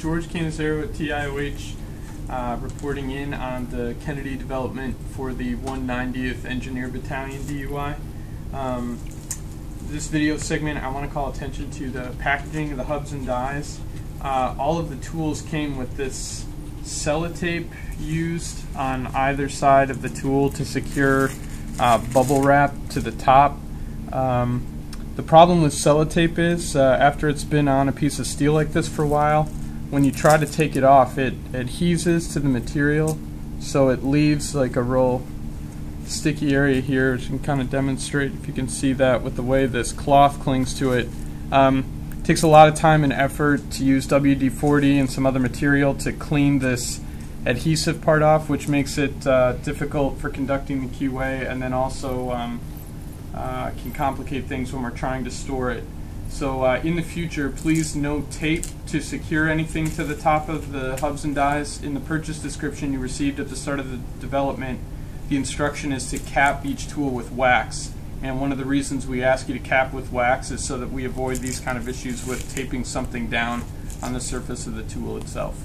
George Canizero at TIOH, reporting in on the Kennedy development for the 190th Engineer Battalion DUI. This video segment, I want to call attention to the packaging of the hubs and dies. All of the tools came with this Cellotape used on either side of the tool to secure bubble wrap to the top. The problem with Cellotape is after it's been on a piece of steel like this for a while, when you try to take it off, it adheses to the material, so it leaves like a real sticky area here, which you can kind of demonstrate if you can see that with the way this cloth clings to it. It takes a lot of time and effort to use WD-40 and some other material to clean this adhesive part off, which makes it difficult for conducting the QA, and then also can complicate things when we're trying to store it. So in the future, please no tape to secure anything to the top of the hubs and dies. In the purchase description you received at the start of the development, the instruction is to cap each tool with wax. And one of the reasons we ask you to cap with wax is so that we avoid these kind of issues with taping something down on the surface of the tool itself.